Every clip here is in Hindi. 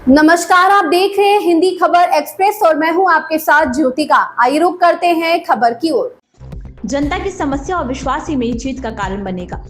नमस्कार, आप देख रहे हैं हिंदी खबर एक्सप्रेस और मैं हूं आपके साथ ज्योतिका। आइए रुक करते हैं खबर की ओर। जनता की समस्या और विश्वास ही मेरी जीत का कारण बनेगा।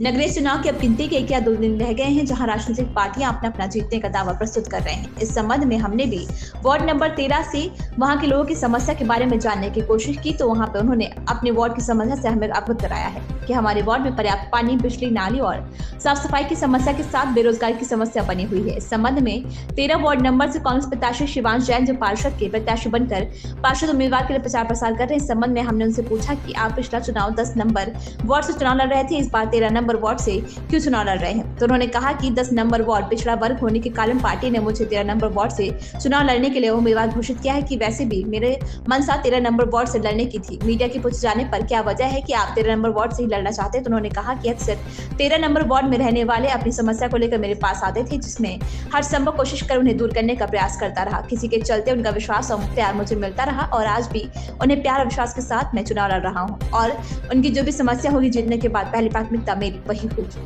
नगरीय चुनाव की अब गिनती के 1 या 2 दिन रह गए हैं, जहां राजनीतिक पार्टियां अपना अपना जीतने का दावा प्रस्तुत कर रहे हैं। इस संबंध में हमने भी वार्ड नंबर 13 से वहां के लोगों की समस्या के बारे में जानने की कोशिश की, तो वहां पे उन्होंने अपने वार्ड की समस्या से हमें अवगत कराया है कि हमारे वार्ड में पर्याप्त पानी, बिजली, नाली और साफ सफाई की समस्या के साथ बेरोजगारी की समस्या बनी हुई है। इस संबंध में 13 वार्ड नंबर से कांग्रेस प्रत्याशी शिवांश जैन, जो पार्षद के प्रत्याशी बनकर पार्षद उम्मीदवार के लिए प्रचार प्रसार कर रहे हैं, इस संबंध में हमने उनसे पूछा कि आप पिछला चुनाव 10 नंबर वार्ड से चुनाव लड़ रहे थे, इस बार 13 नंबर वार्ड से क्यों चुनाव लड़ रहे हैं। तो उन्होंने कहा कि 10 नंबर वार्ड पिछड़ा वर्ग होने के कारण पार्टी ने मुझे 13 नंबर वार्ड से चुनाव लड़ने के लिए उम्मीदवार घोषित किया है कि वैसे भी मेरे मनसा 13 नंबर वार्ड से लड़ने की थी। मीडिया के पूछे जाने पर क्या वजह है कि आप 13 नंबर वार्ड से ही लड़ना चाहते हैं, तो उन्होंने कहा कि अक्सर 13 नंबर वार्ड में रहने वाले अपनी समस्या को लेकर मेरे पास आते थे, जिसमें हर संभव कोशिश कर उन्हें दूर करने का प्रयास करता रहा। किसी के चलते उनका विश्वास और प्यार मुझे मिलता रहा और आज भी उन्हें प्यार और विश्वास के साथ मैं चुनाव लड़ रहा हूँ और उनकी जो भी समस्या होगी जीतने के बाद पहली प्राथमिकता मेरी वही होगी।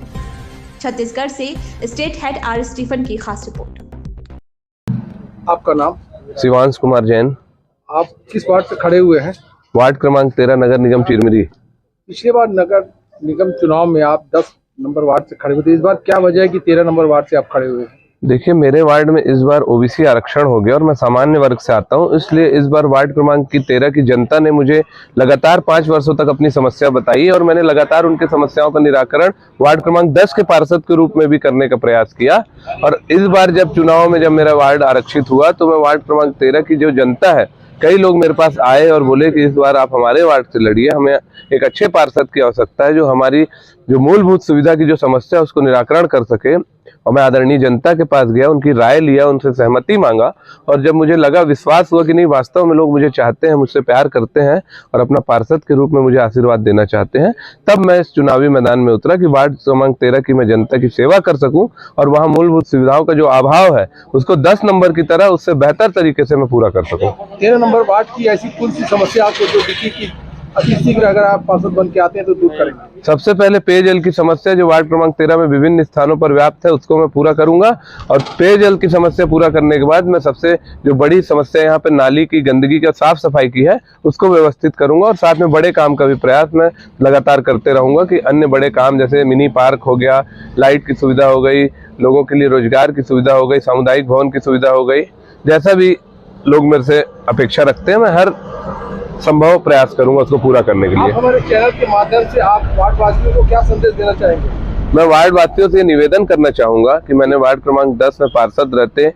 छत्तीसगढ़ से स्टेट हेड आर स्टीफन की खास रिपोर्ट। आपका नाम? शिवांश कुमार जैन। आप किस वार्ड से खड़े हुए हैं? वार्ड क्रमांक 13, नगर निगम चिरमिरी। पिछले बार नगर निगम चुनाव में आप 10 नंबर वार्ड से खड़े हुए थे, इस बार क्या वजह है कि 13 नंबर वार्ड से आप खड़े हुए हैं? देखिए, मेरे वार्ड में इस बार ओबीसी आरक्षण हो गया और मैं सामान्य वर्ग से आता हूं, इसलिए इस बार वार्ड क्रमांक की 13 की जनता ने मुझे लगातार 5 वर्षों तक अपनी समस्या बताई और मैंने लगातार उनके समस्याओं का निराकरण वार्ड क्रमांक 10 के पार्षद के रूप में भी करने का प्रयास किया। और इस बार जब चुनाव में जब मेरा वार्ड आरक्षित हुआ तो मैं वार्ड क्रमांक 13 की जो जनता है, कई लोग मेरे पास आए और बोले कि इस बार आप हमारे वार्ड से लड़िए, हमें एक अच्छे पार्षद की आवश्यकता है जो हमारी जो मूलभूत सुविधा की जो समस्या है उसको निराकरण कर सके। और मैं आदरणीय जनता के पास गया, उनकी राय लिया, उनसे सहमति मांगा और जब मुझे लगा, विश्वास हुआ कि नहीं, वास्तव में लोग मुझे चाहते हैं, मुझसे प्यार करते हैं और अपना पार्षद के रूप में मुझे आशीर्वाद देना चाहते हैं, तब मैं इस चुनावी मैदान में उतरा कि वार्ड क्रमांक 13 की मैं जनता की सेवा कर सकूं और वहां मूलभूत सुविधाओं का जो अभाव है उसको 10 नंबर की तरह उससे बेहतर तरीके से मैं पूरा कर सकूं। 13 नंबर वार्ड की ऐसी कौन सी समस्या आपको जो दिखी कि अति शीघ्र अगर आप पार्षद बन के आते हैं तो दूर करेंगे? सबसे पहले पेयजल की समस्या जो वार्ड क्रमांक 13 में विभिन्न स्थानों पर व्याप्त है उसको मैं पूरा करूंगा और पेयजल की समस्या पूरा करने के बाद मैं सबसे जो बड़ी समस्या यहाँ पे नाली की गंदगी का साफ सफाई की है उसको व्यवस्थित करूंगा और साथ में बड़े काम का भी प्रयास मैं लगातार करते रहूंगा कि अन्य बड़े काम जैसे मिनी पार्क हो गया, लाइट की सुविधा हो गई, लोगों के लिए रोजगार की सुविधा हो गई, सामुदायिक भवन की सुविधा हो गई, जैसा भी लोग मेरे से अपेक्षा रखते हैं मैं हर संभव प्रयास करूंगा उसको पूरा करने के लिए। आप हमारे चैनल के माध्यम से आप वार्ड वासियों को क्या संदेश देना चाहेंगे? मैं वार्ड वासियों से निवेदन करना चाहूंगा कि मैंने वार्ड क्रमांक 10 में पार्षद रहते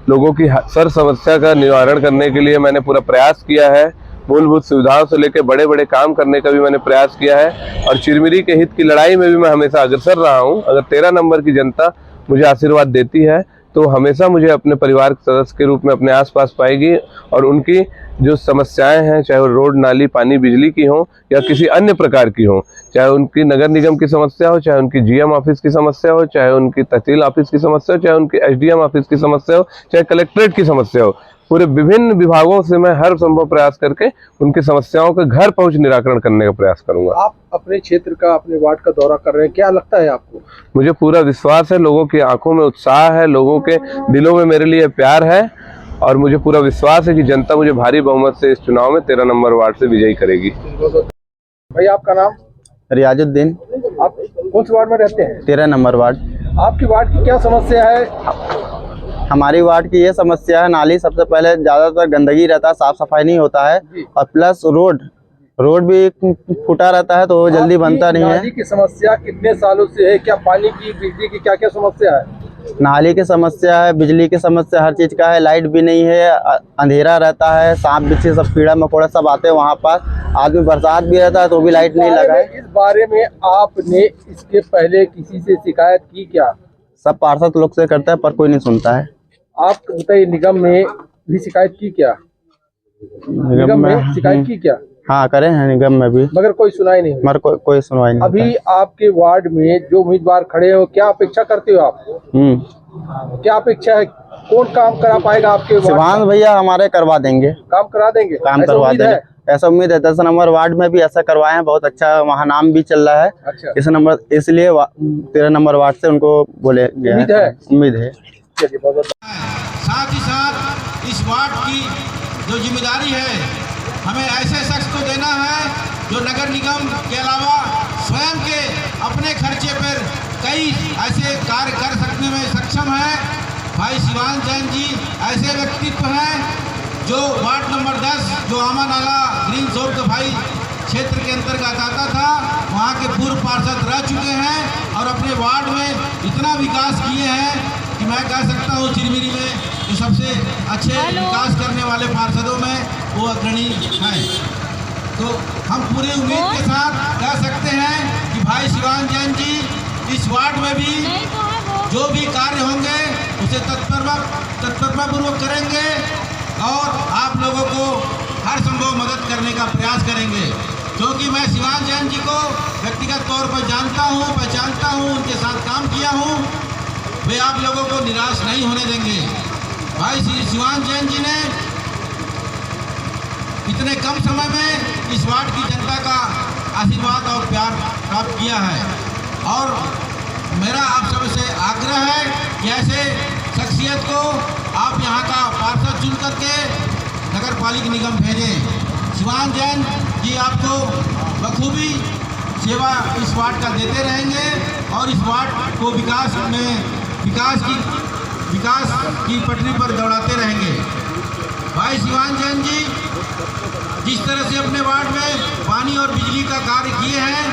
लोगों की हर समस्या का निवारण करने के लिए मैंने पूरा प्रयास किया है। मूलभूत सुविधाओं से लेकर बड़े बड़े काम करने का भी मैंने प्रयास किया है और चिरमिरी के हित की लड़ाई में भी मैं हमेशा अग्रसर रहा हूं। अगर 13 नंबर की जनता मुझे आशीर्वाद देती है तो हमेशा मुझे अपने परिवार के सदस्य के रूप में अपने आसपास पाएगी और उनकी जो समस्याएं हैं, चाहे वो रोड, नाली, पानी, बिजली की हो या किसी अन्य प्रकार की हो, चाहे उनकी नगर निगम की समस्या हो, चाहे उनकी जीएम ऑफिस की समस्या हो, चाहे उनकी तहसील ऑफिस की समस्या हो, चाहे उनकी एसडीएम ऑफिस की समस्या हो, चाहे कलेक्ट्रेट की समस्या हो, पूरे विभिन्न विभागों से मैं हर संभव प्रयास करके उनकी समस्याओं के घर पहुंच निराकरण करने का प्रयास करूंगा। आप अपने क्षेत्र का, अपने वार्ड का दौरा कर रहे हैं, क्या लगता है आपको? मुझे पूरा विश्वास है, लोगों की आंखों में उत्साह है, लोगों के दिलों में मेरे लिए प्यार है और मुझे पूरा विश्वास है कि जनता मुझे भारी बहुमत से इस चुनाव में 13 नंबर वार्ड से विजयी करेगी। भाई, आपका नाम? रियाजुद्दीन। आप कौन से वार्ड में रहते हैं? 13 नंबर वार्ड। आपकी वार्ड की क्या समस्या है? हमारी वार्ड की ये समस्या है, नाली सबसे पहले ज़्यादातर गंदगी रहता है, साफ सफाई नहीं होता है और प्लस रोड भी फूटा रहता है तो वो जल्दी बनता नहीं है। नाली की समस्या कितने सालों से है? क्या पानी की, बिजली की क्या क्या समस्या है? नाली की समस्या है, बिजली की समस्या, हर चीज़ का है, लाइट भी नहीं है, अंधेरा रहता है, सांप बिच्छू सब, कीड़ा मकोड़ा सब आते हैं वहाँ पास, आदमी बरसात भी रहता है तो भी लाइट नहीं लगा है। इस बारे में आपने इसके पहले किसी से शिकायत की क्या? सब पार्षद लोग से करते हैं पर कोई नहीं सुनता है। आप बताइए, निगम में भी शिकायत की क्या? निगम में शिकायत की क्या? हाँ, करे हैं निगम में भी, मगर कोई सुनाई नहीं, मगर कोई सुनवाई नहीं। अभी आपके वार्ड में जो उम्मीदवार खड़े हो, क्या अपेक्षा करते हो आप? क्या अपेक्षा है? कौन काम करा पाएगा आपके? शिवांश भैया हमारे करवा देंगे, काम करा देंगे, काम करवा देंगे, ऐसा उम्मीद है। 10 नंबर वार्ड में भी ऐसा करवाए हैं, बहुत अच्छा वहाँ नाम भी चल रहा है। अच्छा। इस नंबर, इसलिए 13 नंबर वार्ड से उनको बोले गया है, उम्मीद है। चलिए बहुत बहुत साथ ही साथ इस वार्ड की जो जिम्मेदारी है हमें ऐसे शख्स को देना है जो नगर निगम के अलावा स्वयं के अपने खर्चे पर कई ऐसे कार्य कर सकने में सक्षम है। भाई शिवान जैन जी ऐसे व्यक्तित्व हैं जो वार्ड नंबर 10 जो आमा नाला ग्रीन जोन के भाई क्षेत्र के अंतर्गत आता था, वहाँ के पूर्व पार्षद रह चुके हैं और अपने वार्ड में इतना विकास किए हैं कि मैं कह सकता हूँ चिरमिरी में जो सबसे अच्छे विकास करने वाले पार्षदों में वो अग्रणी हैं। तो हम पूरी उम्मीद के साथ कह सकते हैं कि भाई शिवान जैन जी इस वार्ड में भी जो भी कार्य होंगे उसे तत्परतापूर्वक करेंगे और आप लोगों को हर संभव मदद करने का प्रयास करेंगे, क्योंकि मैं शिवान जैन जी को व्यक्तिगत तौर पर जानता हूँ, पहचानता हूँ, उनके साथ काम किया हूँ। वे आप लोगों को निराश नहीं होने देंगे। भाई शिवान जैन जी ने इतने कम समय में इस वार्ड की जनता का आशीर्वाद और प्यार प्राप्त किया है और मेरा आप सबसे आग्रह है कि ऐसे शख्सियत को आप यहाँ का पार्षद चुन करके नगर पालिका निगम भेजें। शिवान जैन जी आपको बखूबी सेवा इस वार्ड का देते रहेंगे और इस वार्ड को विकास की पटरी पर दौड़ाते रहेंगे। भाई शिवान जैन जी जिस तरह से अपने वार्ड में पानी और बिजली का कार्य किए हैं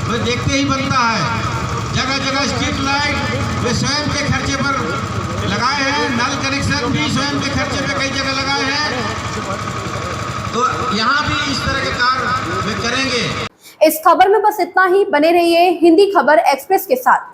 वह देखते ही बनता है। जगह जगह स्ट्रीट लाइट वे स्वयं के खर्चे पर लगाए हैं, नल कनेक्शन भी स्वयं के खर्चे पे कई जगह लगाए हैं, तो यहाँ भी इस तरह के कार्य वे करेंगे। इस खबर में बस इतना ही। बने रहिए हिंदी खबर एक्सप्रेस के साथ।